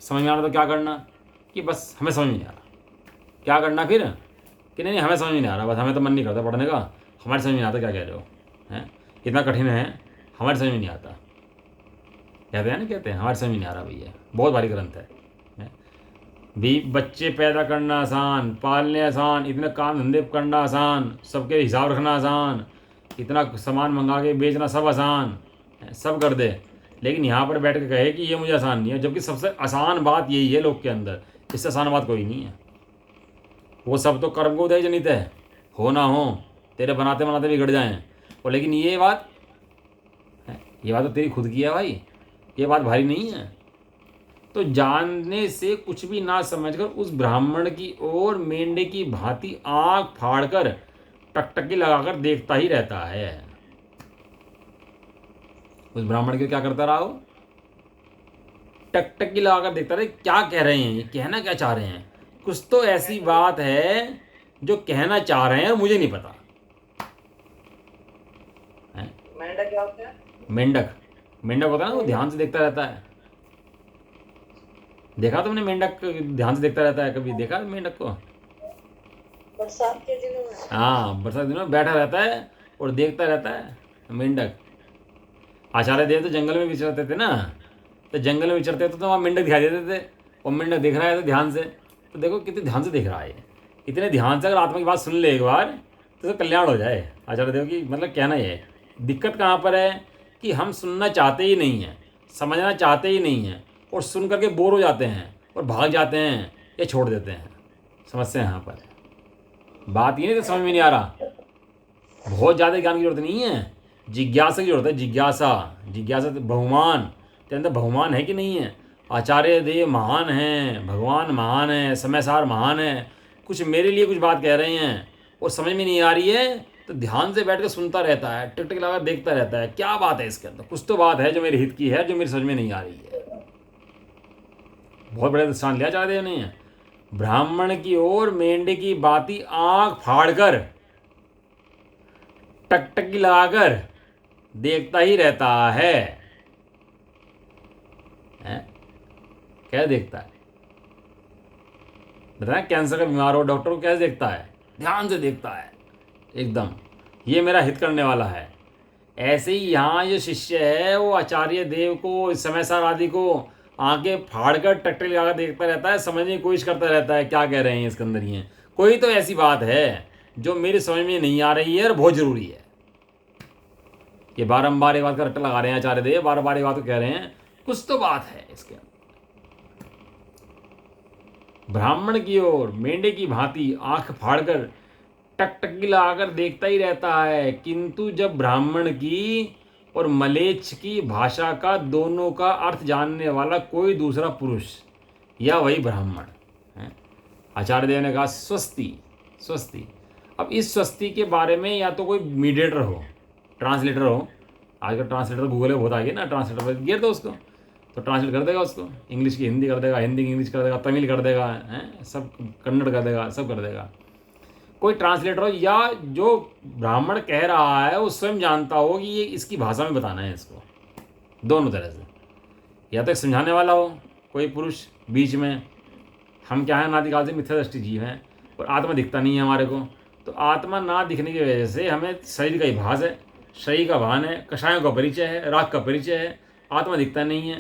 समझ में आ रहा तो क्या करना कि बस हमें समझ में नहीं आ रहा, क्या करना फिर कि नहीं हमें समझ में नहीं आ रहा, बस हमें तो मन नहीं करता पढ़ने का, हमारे समझ में नहीं आता क्या कह रहे हो, हैं, इतना कठिन है, हमारे समझ में नहीं आता। कहते हैं ना, कहते हैं हमारे समझ में नहीं आ रहा भैया, बहुत भारी ग्रंथ है। भी बच्चे पैदा करना आसान, पालने आसान, इतने काम धंधे करना आसान, सबके हिसाब रखना आसान, इतना सामान मंगा के बेचना सब आसान, सब कर दे। लेकिन यहाँ पर बैठ के कहे कि ये मुझे आसान नहीं है, जबकि सबसे आसान बात यही है लोग के अंदर, इससे आसान बात कोई नहीं है। वो सब तो कर्म को उदय जनित है, हो ना हो तेरे बनाते बनाते बिगड़ जाएं। और लेकिन ये बात तो तेरी खुद की है भाई, ये बात भारी नहीं है। तो जानने से कुछ भी ना समझकर उस ब्राह्मण की ओर मेंढे की भांति आंख फाड़कर टकटकी लगाकर देखता ही रहता है। उस ब्राह्मण के क्या करता रहा हो? टकटकी लगाकर देखता रहे, क्या कह रहे हैं, ये कहना क्या चाह रहे हैं। कुछ तो ऐसी बात है जो कहना चाह रहे हैं, मुझे नहीं पता। मेंढक क्या होता है? मेंढक होता है ना, वो ध्यान से देखता रहता है। देखा तुमने मेंढक ध्यान से देखता रहता है? कभी देखा मेंढक को? बरसात के दिनों में। हाँ, बरसात के दिनों में बैठा रहता है और देखता रहता है। मेंढक। आचार्य देव तो जंगल में विचरते थे ना, तो जंगल में विचरते थे तो वहाँ मेंढक दिखाई देते थे, और मेंढक देख रहा है तो ध्यान से, तो देखो कितने ध्यान से देख रहा है, इतने ध्यान से अगर आत्मा की बात सुन ले एक बार तो उसका कल्याण हो जाए। आचार्य देव की मतलब कहना ये है। दिक्कत कहाँ पर है कि हम सुनना चाहते ही नहीं हैं, समझना चाहते ही नहीं हैं, और सुन करके बोर हो जाते हैं और भाग जाते हैं या छोड़ देते हैं। समस्या यहाँ पर है। बात ये नहीं तो समझ में नहीं आ रहा। बहुत ज़्यादा ज्ञान की जरूरत नहीं है, जिज्ञासा की जरूरत है। जिज्ञासा, जिज्ञासा बहुमान, तेरे अंदर बहुमान है कि नहीं है। आचार्य देव महान हैं, भगवान महान है, समय सार महान है, कुछ मेरे लिए कुछ बात कह रहे हैं और समझ में नहीं आ रही है, तो ध्यान से बैठ कर सुनता रहता है, टिक टिक लगा देखता रहता है, क्या बात है इसके अंदर, कुछ तो बात है जो मेरे हित की है, जो मेरी समझ में नहीं आ रही है। बहुत बड़ा दृष्टांत लिया आचार्य देव ने। ब्राह्मण की ओर मेंढे की बाती आंख फाड़कर टकटकी लगाकर देखता ही रहता है। क्या देखता है बताया? कैंसर का बीमार हो डॉक्टर को कैसे देखता है? ध्यान से देखता है एकदम, ये मेरा हित करने वाला है। ऐसे ही यहाँ जो शिष्य है वो आचार्य देव को, समय सार आदि को आंखें फाड़कर टकटकी लगाकर देखता रहता है, समझने की कोशिश करता रहता है क्या कह रहे हैं इसके अंदर। ये कोई तो ऐसी बात है जो मेरी समझ में नहीं आ रही है और बहुत जरूरी है। ये बारंबार एक बात का रट्टा लगा रहे हैं आचार्य देव, बार बार एक बात को कह रहे हैं, कुछ तो बात है इसके अंदर। ब्राह्मण की ओर मेंढे की भांति आंख फाड़कर टकटकी लगाकर देखता ही रहता है, किंतु जब ब्राह्मण की और मलेच्छ की भाषा का दोनों का अर्थ जानने वाला कोई दूसरा पुरुष या वही ब्राह्मण है। आचार्य देव ने कहा स्वस्ति, स्वस्ति। अब इस स्वस्ति के बारे में या तो कोई मीडिएटर हो, ट्रांसलेटर हो, आजकल ट्रांसलेटर गूगल में बहुत आ गया ना, ट्रांसलेटर पर गिर दो उसको तो ट्रांसलेट कर देगा उसको, इंग्लिश की हिंदी कर देगा, हिंदी की इंग्लिश कर देगा, तमिल कर देगा, हैं सब कन्नड़ कर देगा, सब कर देगा। कोई ट्रांसलेटर हो या जो ब्राह्मण कह रहा है वो स्वयं जानता हो कि ये इसकी भाषा में बताना है इसको, दोनों तरह से। या तो एक समझाने वाला हो कोई पुरुष बीच में, हम क्या है अनादिकाल से मिथ्या दृष्टि जीव हैं और आत्मा दिखता नहीं है हमारे को, तो आत्मा ना दिखने की वजह से हमें शरीर का ही भास है, शरीर का भान है, कषायों का परिचय है, राग का परिचय है, आत्मा दिखता नहीं है।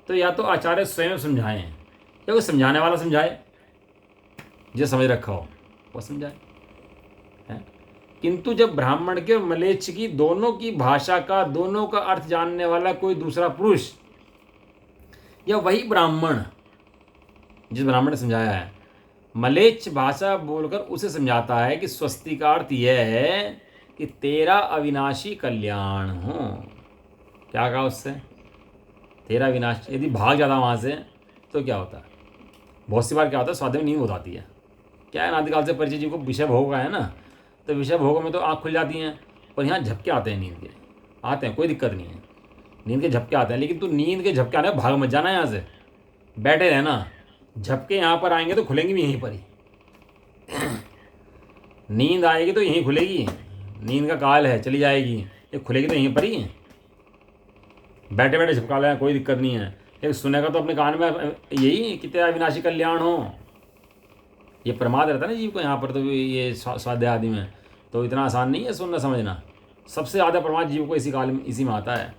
तो या तो आचार्य स्वयं समझाएं या कोई समझाने वाला समझाए, जो समझ रखा हो वो समझाए है। किंतु जब ब्राह्मण के और मलेच्छ की दोनों की भाषा का, दोनों का अर्थ जानने वाला कोई दूसरा पुरुष या वही ब्राह्मण जिस ब्राह्मण ने समझाया है मलेच्छ भाषा बोलकर उसे समझाता है कि स्वस्ति का अर्थ यह है कि तेरा अविनाशी कल्याण हो। क्या कहा उससे? तेरा विनाश। यदि भाग जाता वहाँ से तो क्या होता है? बहुत सी बार क्या होता है, स्वाध्याय में नींद हो जाती है। क्या है, अनादिकाल से परिचय जी को विषय भोग का है ना, तो विषय भोग में तो आँख खुल जाती हैं और यहाँ झपके आते हैं, नींद के आते हैं, कोई दिक्कत नहीं है, नींद के झपके आते हैं। लेकिन तू नींद के झपके आने भाग मत जाना, यहाँ से बैठे रहना। झपके यहाँ पर आएंगे तो खुलेंगे भी यहीं पर ही। नींद आएगी तो यहीं खुलेगी, नींद का काल है, चली जाएगी, ये खुलेगी तो यहीं पर ही। बैठे बैठे झपका लेना, कोई दिक्कत नहीं है। एक सुनेगा तो अपने कान में यही कि तेरा विनाशी कल्याण हो, ये प्रमाद रहता है ना जीव को यहाँ पर। तो ये स्वाध्याय आदि में तो इतना आसान नहीं है सुनना समझना। सबसे ज़्यादा प्रमाद जीव को इसी काल में, इसी में आता है,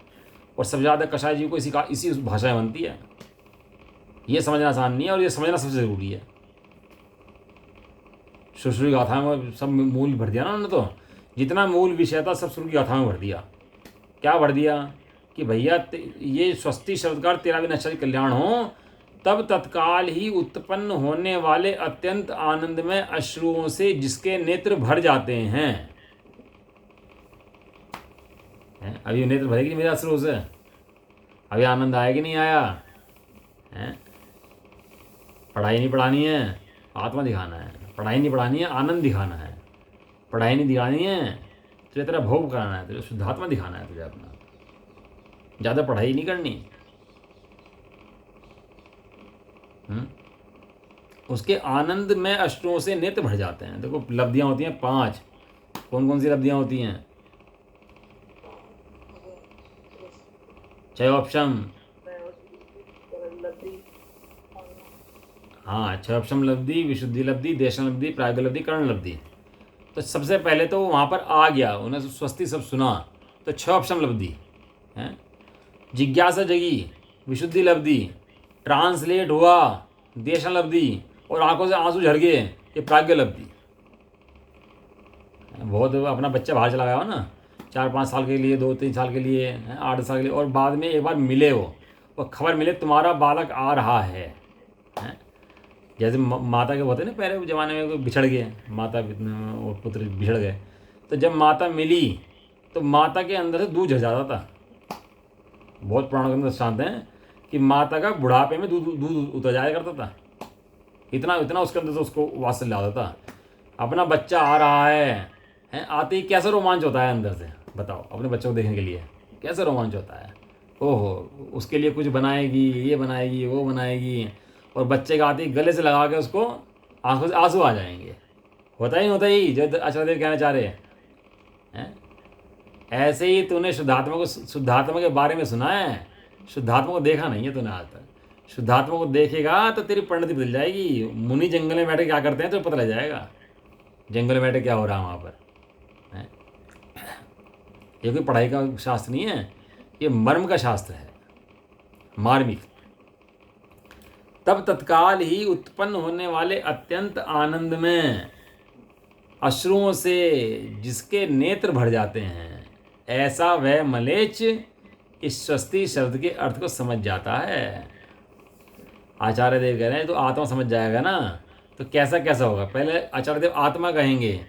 और सबसे ज़्यादा कषाय जीव को इसी भाषा में बनती है। ये समझना आसान नहीं है और ये समझना सबसे ज़रूरी है। श्रुति की गाथा में सब मूल भर दिया ना उन्होंने, तो जितना मूल विषय था सब श्रुति की गाथा में भर दिया। क्या भर दिया कि भैया ये स्वस्ति शब्द का तेरा विनाशी कल्याण हो, तब तत्काल ही उत्पन्न होने वाले अत्यंत आनंदमय अश्रुओं से जिसके नेत्र भर जाते हैं। अभी नेत्र भरेगी मेरे अश्रुओं से? अभी आनंद आया कि नहीं आया? पढ़ाई नहीं पढ़ानी है, आत्मा दिखाना है। पढ़ाई नहीं पढ़ानी है, आनंद दिखाना है। पढ़ाई नहीं दिखानी है, तुझे तेरा भोग कराना है, तुझे शुद्धात्मा दिखाना है तुझे अपना। ज़्यादा पढ़ाई नहीं करनी। उसके आनंद में अश्रुओं से नेत्र भर जाते हैं। देखो लब्धियाँ होती हैं 5। कौन कौन सी लब्धियाँ होती हैं? क्षयोपशम, हाँ, क्षयोपशम लब्धि, विशुद्धि लब्धि, देशन लब्धि, प्राग लब्धि, कर्ण लब्धि। तो सबसे पहले तो वहाँ पर आ गया, उन्हें स्वस्ति सब सुना तो क्षोभशम लब्धि है, जिज्ञासा जगी, विशुद्धि लब्धि, ट्रांसलेट हुआ, देशन लब्धि, और आंखों से आंसू झर गए, ये प्राज्ञ लब्धि। बहुत अपना बच्चा बाहर चला गया हो ना 4-5 साल के लिए, 2-3 साल के लिए, 8 साल के लिए, और बाद में एक बार मिले वो खबर मिले तुम्हारा बालक आ रहा है। जैसे माता के होते ना पहले ज़माने में कोई बिछड़ गए, माता और पुत्र बिछड़ गए, तो जब माता मिली तो माता के अंदर से दूध झड़ जाता था। बहुत पुराणों के अंदर दृष्टांत हैं कि माता का बुढ़ापे में दूध उतर जाया करता था, इतना इतना उसके अंदर से उसको वात्सल्य आता था। अपना बच्चा आ रहा है आते ही कैसा रोमांच होता है अंदर से, बताओ अपने बच्चों को देखने के लिए कैसा रोमांच होता है। ओहो, उसके लिए कुछ बनाएगी, ये बनाएगी, वो बनाएगी, और बच्चे का आते ही गले से लगा के उसको आंखों से आंसू आ जाएंगे। होता ही जो आचार्य कहना चाह रहे हैं। ऐसे ही तूने शुद्धात्मा के बारे में सुना है, शुद्धात्मा को देखा नहीं है तूने आज तक। शुद्धात्मा को देखेगा तो तेरी पंडित बदल जाएगी। मुनि जंगल में बैठे क्या करते हैं तो पता लग जाएगा, जंगल में बैठे क्या हो रहा है वहाँ पर। ये कोई पढ़ाई का शास्त्र नहीं है, ये मर्म का शास्त्र है, मार्मिक। तब तत्काल ही उत्पन्न होने वाले अत्यंत आनंद में अश्रुओं से जिसके नेत्र भर जाते हैं, ऐसा वह मलेच्छ इस स्वस्ति शब्द के अर्थ को समझ जाता है। आचार्य देव कह रहे हैं तो आत्मा समझ जाएगा ना, तो कैसा कैसा होगा। पहले आचार्य देव आत्मा कहेंगे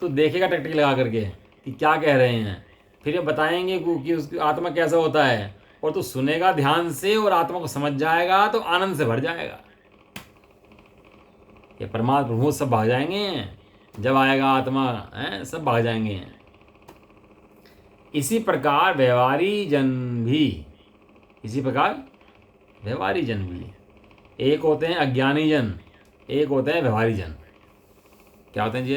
तो देखेगा टकटकी लगा करके कि क्या कह रहे हैं, फिर ये बताएंगे कि उसकी आत्मा कैसा होता है, और तू सुनेगा ध्यान से और आत्मा को समझ जाएगा तो आनंद से भर जाएगा। ये परमात्मा प्रभु सब भाग जाएंगे, जब आएगा आत्मा है सब भाग जाएंगे। इसी प्रकार व्यवहारी जन भी, एक होते हैं अज्ञानी जन, एक होते हैं व्यवहारी जन। क्या होते हैं जी?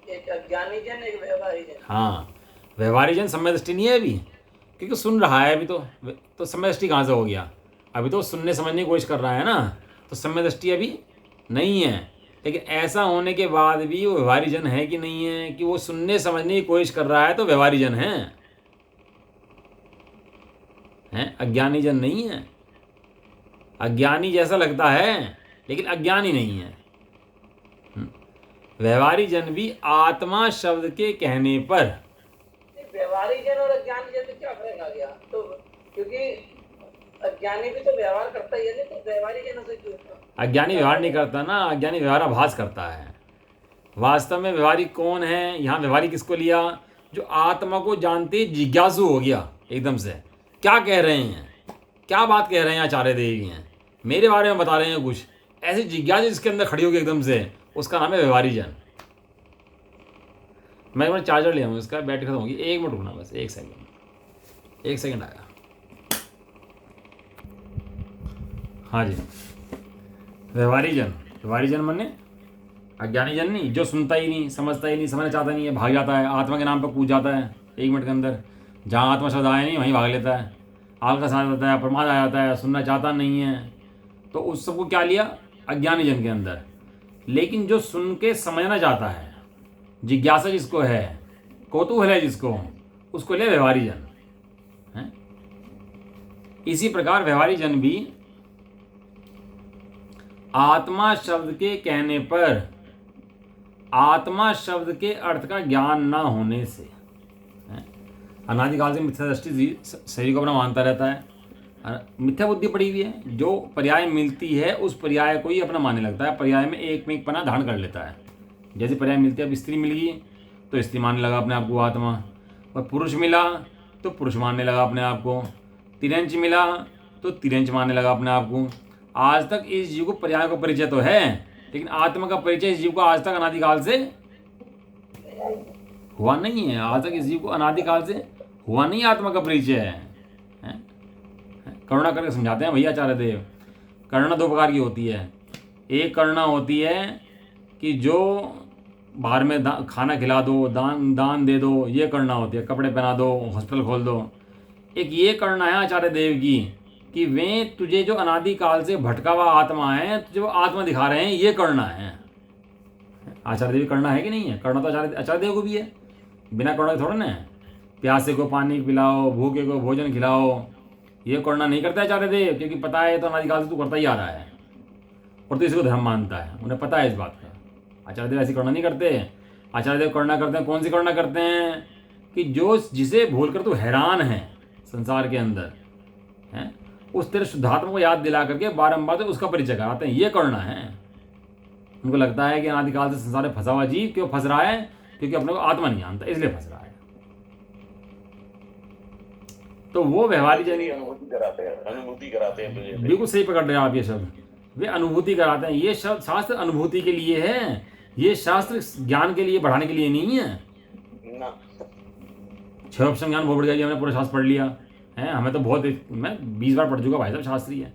एक अज्ञानी जन, एक व्यवहारी जन। हाँ, व्यवहारी जन समय दृष्टि नहीं है अभी, क्योंकि सुन रहा है अभी तो समय दृष्टि कहाँ से हो गया? अभी तो सुनने समझने की कोशिश कर रहा है ना, तो समय दृष्टि अभी नहीं है। लेकिन ऐसा होने के बाद भी वो व्यवहारी जन है कि नहीं है, कि वो सुनने समझने की कोशिश कर रहा है तो व्यवहारी जन है, अज्ञानी जन नहीं है। अज्ञानी जैसा लगता है लेकिन अज्ञानी नहीं है। व्यवहारी जन भी आत्मा शब्द के कहने पर, व्यवहारी जन और अज्ञानी जन में क्या फर्क आ गया? तो क्योंकि अज्ञानी भी तो व्यवहार करता ही है, नहीं तो व्यवहारी जन से क्यों? अज्ञानी व्यवहार नहीं करता ना, अज्ञानी व्यवहाराभास करता है। वास्तव में व्यवहारी कौन है? यहाँ व्यवहारी किसको लिया? जो आत्मा को जानते जिज्ञासु हो गया एकदम से। क्या कह रहे हैं, क्या बात कह रहे हैं आचार्य देवी हैं, मेरे बारे में बता रहे हैं कुछ, ऐसी जिज्ञासा जिसके अंदर खड़ी होगी एकदम से, उसका नाम है व्यवहारी जन। मैं एक बार चार्जर ले आऊँ, इसका बैटरी खत्म होगी, 1 मिनट रुकना बस, 1 सेकंड आएगा। हाँ जी, व्यवहारी जन माने अज्ञानी जन नहीं, जो सुनता ही नहीं, समझता ही नहीं, समझना चाहता नहीं है, भाग जाता है, आत्मा के नाम पर कूद जाता है 1 मिनट के अंदर। जहाँ आत्मा शब्द आया नहीं वहीं भाग लेता है, आग का साथ जाता है, प्रमाद आ जाता है, सुनना चाहता नहीं है। तो उस सबको क्या लिया? अज्ञानी जन के अंदर। लेकिन जो सुन के समझना चाहता है, जिज्ञासा जिसको है, कौतूहल है जिसको, उसको लिया व्यवहारी जन है। इसी प्रकार व्यवहारी जन भी आत्मा शब्द के कहने पर आत्मा शब्द के अर्थ का ज्ञान ना होने से, अनादिकाल से मिथ्या दृष्टि शरीर को अपना मानता रहता है, मिथ्या बुद्धि पड़ी हुई है, जो पर्याय मिलती है उस पर्याय को ही अपना मानने लगता है, पर्याय में एक में एक पना धारण कर लेता है। जैसे पर्याय मिलती है, अब स्त्री मिल गई तो स्त्री मानने लगा अपने आप को आत्मा, और पुरुष मिला तो पुरुष मानने लगा अपने आप को, तिरंच मिला तो तिरंच मानने लगा अपने आप को। आज तक इस जीव को पर्याय का परिचय तो है, लेकिन आत्मा का परिचय इस जीव को आज तक अनादिकाल से हुआ नहीं है। आज तक इस जीव को अनादिकाल से हुआ नहीं आत्मा का परिचय है। करुणा करके समझाते हैं भैया आचार्य देव। करुणा 2 प्रकार की होती है। एक करुणा होती है कि जो बाहर में खाना खिला दो, दान दे दो, ये करुणा होती है, कपड़े पहना दो, हॉस्पिटल खोल दो। एक ये करुणा है आचार्य देव की कि वे तुझे जो अनादिकाल से भटका हुआ आत्मा है, तुझे वो आत्मा दिखा रहे हैं, ये करुणा है। आचार्य देव करुणा है कि नहीं है? करुणा तो आचार्य देव को भी है, बिना करुणा के थोड़ा ना है। प्यासे को पानी पिलाओ, भूखे को भोजन खिलाओ, ये करना नहीं करता आचार्य देव, क्योंकि पता है तो अनादिकाल से तू करता ही आ रहा है और तू इसको धर्म मानता है, उन्हें पता है इस बात का। आचार्य देव ऐसी करना नहीं करते। आचार्य देव करना करते हैं, कौन सी करना करते हैं कि जो जिसे भूलकर तू हैरान है संसार के अंदर है, उस तेरे शुद्धात्मा को याद दिला करके बारंबार तो उसका परिचय कराते हैं, ये करना है। उनको लगता है कि अनादिकाल से संसार में फंसा हुआ जीव क्यों फंस रहा है, क्योंकि अपने को आत्मा नहीं जानता इसलिए फंस रहा है। तो वो व्यवहारिक अनुभूति कराते हैं तुझे। बिल्कुल सही पकड़ रहे हैं आप ये शब्द, वे अनुभूति कराते हैं। ये शब्द शास्त्र अनुभूति के लिए है, ये शास्त्र ज्ञान के लिए बढ़ाने के लिए नहीं है ना। 6 ऑप्शन ज्ञान बहुत बढ़ गया, हमने पूरा शास्त्र पढ़ लिया है, हमें तो बहुत, मैं 20 बार पढ़ चुका भाई साहब शास्त्री है।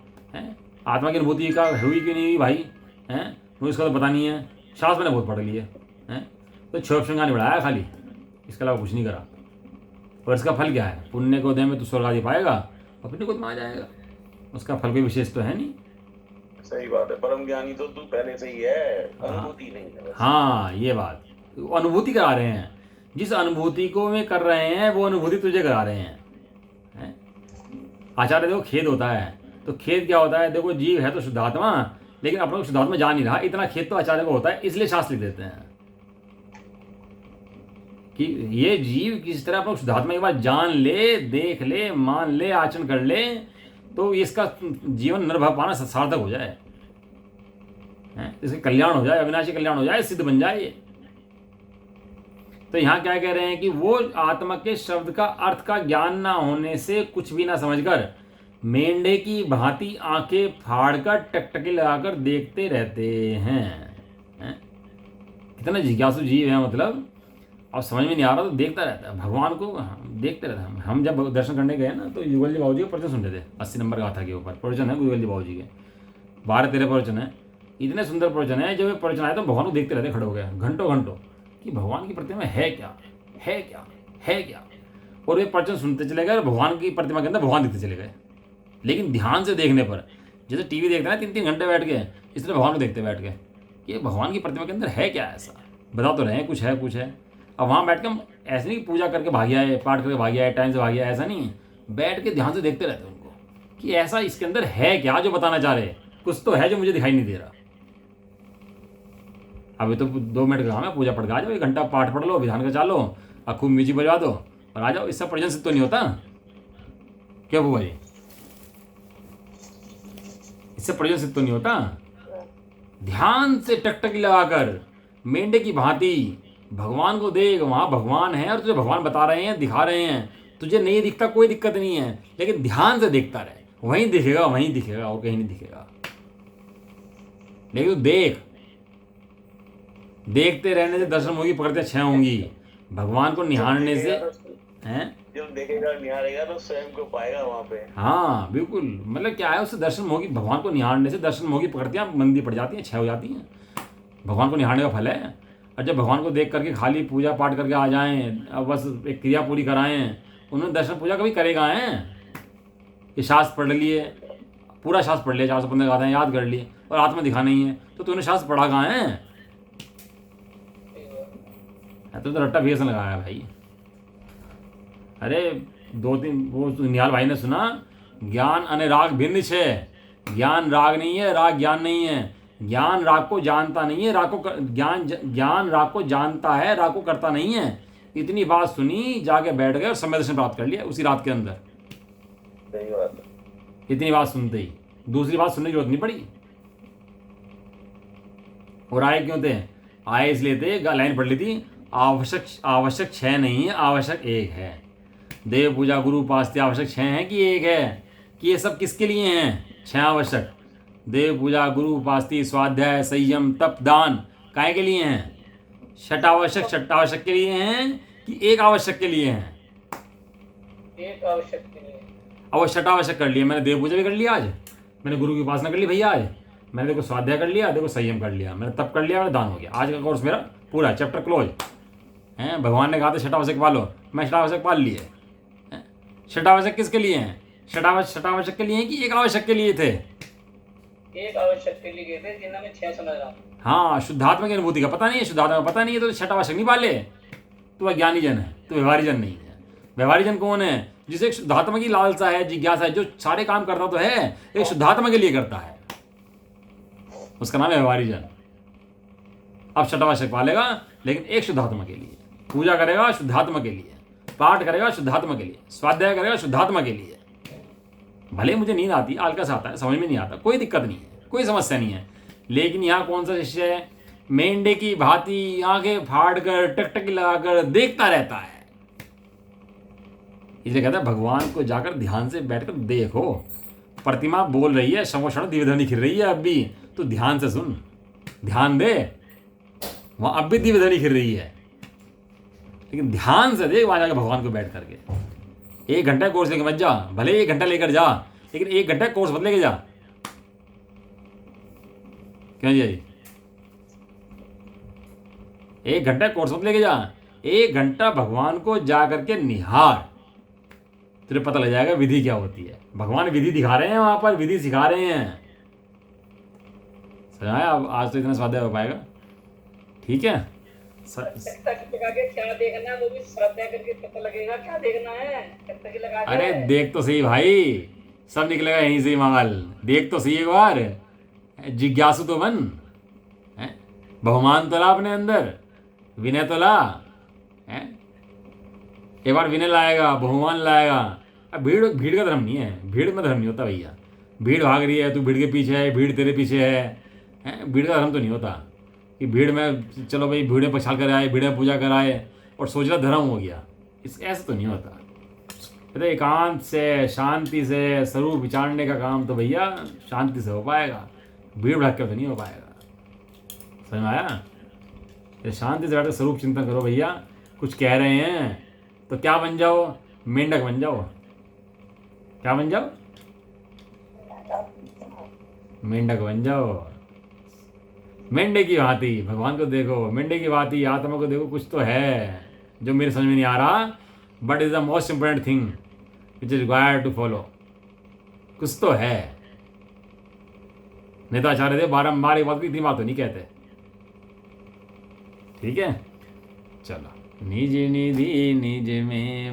आत्मा की अनुभूति का हुई क्यों नहीं हुई भाई है, मुझे इसका तो पता नहीं है, शास्त्र मैंने बहुत पढ़ लिए हैं। तो 6 ऑप्शन ज्ञान बढ़ाया खाली, इसके अलावा कुछ नहीं करा। और इसका फल क्या है, पुण्य को दे में तो स्वर्ग आदि पाएगा और पुण्य को में आ जाएगा, उसका फल कोई विशेष तो है नहीं। सही बात है, परम ज्ञानी तो तू पहले से ही है, अनुभूति नहीं है। हाँ ये बात, अनुभूति करा रहे हैं, जिस अनुभूति को वे कर रहे हैं वो अनुभूति तुझे करा रहे हैं। आचार्य देखो खेद होता है, तो खेद क्या होता है, देखो जीव है तो शुद्धात्मा, लेकिन अपने को शुद्धात्मा जान नहीं रहा, इतना खेद तो आचार्य को होता है, इसलिए शास्त्र लिख देते हैं कि ये जीव किस तरह अपने शुद्धात्मा के बाद जान ले, देख ले, मान ले, आचरण कर ले, तो इसका जीवन निर्भर पाना सार्थक हो जाए, इसके कल्याण हो जाए, अविनाशी कल्याण हो जाए, सिद्ध बन जाए ये। तो यहाँ क्या कह रहे हैं कि वो आत्मा के शब्द का अर्थ का ज्ञान ना होने से कुछ भी ना समझकर मेंढे की भांति आंखें फाड़कर टकटकी लगाकर देखते रहते हैं। कितना जिज्ञासु जीव है, मतलब अब समझ में नहीं आ रहा तो देखता रहता है, भगवान को देखते रहता है। हम जब दर्शन करने गए ना तो युगल जी बाबू जी के प्रवचन सुन रहे थे, 80 नंबर गाथा के ऊपर प्रवचन है युगल जी बाबू जी के, 12-13 प्रवचन है, इतने सुंदर प्रवचन है। जब ये प्रवचन आए तो भगवान को देखते रहते, खड़े हो गए घंटों घंटों कि भगवान की प्रतिमा है क्या, है क्या, है क्या। और वे प्रवचन सुनते चले गए, भगवान की प्रतिमा के अंदर भगवान दिखते चले गए। लेकिन ध्यान से देखने पर, जैसे टीवी देखते हैं 3-3 घंटे बैठ के, इस तरह भगवान को देखते बैठ गए कि भगवान की प्रतिमा के अंदर है क्या ऐसा, बता तो रहे हैं कुछ है कुछ है। अब वहाँ बैठ के हम ऐसे नहीं पूजा करके भाग आए, पाठ करके भाग आए, टाइम से भाग आए, ऐसा नहीं, बैठ के ध्यान से देखते रहते उनको कि ऐसा इसके अंदर है क्या जो बताना चाह रहे, कुछ तो है जो मुझे दिखाई नहीं दे रहा। अभी तो 2 मिनट का काम है, पूजा पढ़ के आ जाओ, 1 घंटा पाठ पढ़ लो, विधान का चालो और खूब म्यूजिक बजवा दो और आ जाओ। इससे प्रयोजन सिद्ध तो नहीं होता क्या बुआ जी, इससे प्रयोजन सिद्ध तो नहीं होता। ध्यान से टकटकी लगाकर मेंढे की भांति भगवान को देख, वहाँ भगवान है और तुझे भगवान बता रहे हैं, दिखा रहे हैं, तुझे नहीं दिखता कोई दिक्कत नहीं है, लेकिन ध्यान से देखता रहे, वहीं दिखेगा, वहीं दिखेगा और कहीं नहीं दिखेगा। लेकिन तू देख, देखते रहने से दर्शन होगी, प्रकृतियां क्षय होंगी, भगवान को निहारने से हैं, जब देखेगा निहारेगा तो स्वयं को पाएगा वहाँ पे। हाँ बिल्कुल, मतलब क्या है, उससे दर्शन होगी, भगवान को निहारने से दर्शन होगी, प्रकृतियां मंदी पड़ जाती हैं, क्षय हो जाती हैं, भगवान को निहारने का फल है। और जब भगवान को देख करके खाली पूजा पाठ करके आ जाएं, अब बस एक क्रिया पूरी कराएं, उन्होंने दर्शन पूजा कभी करेगा हैं। ये शास्त्र पढ़ लिए, पूरा शास्त्र पढ़ लिया, 415 गाथाएं याद कर लिए और आत्मा दिखा नहीं है, तो तूने शास्त्र पढ़ा कहाँ है, तो रट्टा फेस लगाया भाई। अरे 2-3 वो निहाल भाई ने सुना, ज्ञान अने राग भिन्न छे, ज्ञान राग नहीं है, राग ज्ञान नहीं है, ज्ञान राग को जानता नहीं है, राग को ज्ञान राग को जानता है, राग को करता नहीं है। इतनी बात सुनी, जाके बैठ गए और समय दर्शन प्राप्त कर लिया उसी रात के अंदर। सही बात है। इतनी बात सुनते ही दूसरी बात सुनने की जरूरत नहीं पड़ी। और आए क्यों थे, आए इसलिए थे, लाइन पढ़ ली थी, आवश्यक 6 नहीं है, आवश्यक 1 है। देव पूजा गुरु उपास्य आवश्यक 6 है कि 1 है, कि ये सब किसके लिए हैं, 6 आवश्यक। देव पूजा गुरु उपास्य स्वाध्याय संयम तप दान काहे के लिए हैं, 6 आवश्यक के लिए हैं कि 1 आवश्यक के लिए हैं, 1 आवश्यक के लिए। अब वो 6 आवश्यक कर लिए, मैंने देव पूजा भी कर लिया आज, मैंने गुरु की उपासना कर ली भैया आज, मैंने देखो स्वाध्याय कर लिया, देखो संयम कर लिया, मैंने तप कर लिया, मैंने दान हो गया। आज का कोर्स मेरा पूरा चैप्टर क्लोज है। भगवान ने कहा था 6 आवश्यक पालो, मैं 6 आवश्यक पाल लिए। 6 आवश्यक किसके लिए हैं, 6 आवश्यक के लिए हैं कि 1 आवश्यक के लिए थे, 1 आवश्यक के लिए गए थे, जिन्हें मैं 6 समझ रहा हूँ। हाँ, शुद्धात्मा की अनुभूति का पता नहीं है, शुद्धात्मा का पता नहीं है, तो 6 आवश्यक नहीं पाले, तो वह ज्ञानी जन है, तो व्यवहारी जन नहीं है। व्यवहारिक जन कौन है? जिसे एक शुद्धात्मा की लालसा है, जिज्ञासा है, जो सारे काम करता तो है, एक शुद्धात्मा के लिए करता है, उसका नाम है व्यवहारिक जन। अब शतवार्षिक पालेगा लेकिन एक शुद्धात्मा के लिए, पूजा करेगा शुद्धात्मा के लिए, पाठ करेगा शुद्धात्मा के लिए, स्वाध्याय करेगा शुद्धात्मा के लिए। भले मुझे नींद आती है, आलकस आता है, समझ में नहीं आता, कोई दिक्कत नहीं है, कोई समस्या नहीं है, लेकिन यहाँ कौन सा शिष्य है? मेंढे की भांति आंखें फाड़ कर टकटकी लगाकर देखता रहता है। इसलिए कहता है भगवान को जाकर ध्यान से बैठकर देखो। प्रतिमा बोल रही है, शमोषण दिव्यध्वनि खिल रही है, अब भी तो ध्यान से सुन, ध्यान दे, वहां अब भी दिव्यध्वनि खिल रही है, लेकिन ध्यान से देख वहां जाकर भगवान को बैठ करके। 1 घंटा कोर्स लेके मत जा, भले 1 घंटा लेकर जा, लेकिन 1 घंटा कोर्स मत लेके जा। क्यों जी? 1 घंटा कोर्स मत लेके जा, 1 घंटा भगवान को जा करके निहार, तुझे पता लग जाएगा विधि क्या होती है। भगवान विधि दिखा रहे हैं, वहां पर विधि सिखा रहे हैं। समझाया? अब आज तो इतना स्वाध्याय हो पाएगा, ठीक है? लगा के क्या देखना है वो भी स्वाध्याय करके पता लगेगा क्या देखना है। टकटकी लगा के अरे देख तो सही भाई, सब निकलेगा यहीं से ही मांगल। देख तो सही एक बार, जिज्ञासु तो बन, बहुमान तो ला अपने अंदर, विनय तो ला, एक बार विनय लाएगा, बहुमान लाएगा। अब भीड़ का धर्म नहीं है, भीड़ में धर्म नहीं होता भैया। भीड़ भाग रही है, तू भीड़ के पीछे है, भीड़ तेरे पीछे है, भीड़ का धर्म तो नहीं होता कि भीड़ में चलो भाई भीड़ में पछाड़ कर आए, भीड़ में पूजा कराए और सोचना धर्म हो गया। इस ऐसा तो नहीं होता। अरे एकांत से, शांति से स्वरूप विचारने का काम तो भैया शांति से हो पाएगा, भीड़ भड़क तो नहीं हो पाएगा। समझ में आया? ये शांति से बैठकर स्वरूप चिंतन करो भैया। कुछ कह रहे हैं तो क्या बन जाओ? मेंढक बन जाओ। क्या बन जाओ? मेंढक बन जाओ। मेंढे की भांति भगवान को देखो, मेंढे की भांति आत्मा को देखो। कुछ तो है जो मेरे समझ में नहीं आ रहा, but is the most important thing which is required to follow. कुछ तो है। नेता आचार्य थे बारम्बार एक बात की, इतनी बात तो नहीं कहते। ठीक है, चलो। निज निधि निज में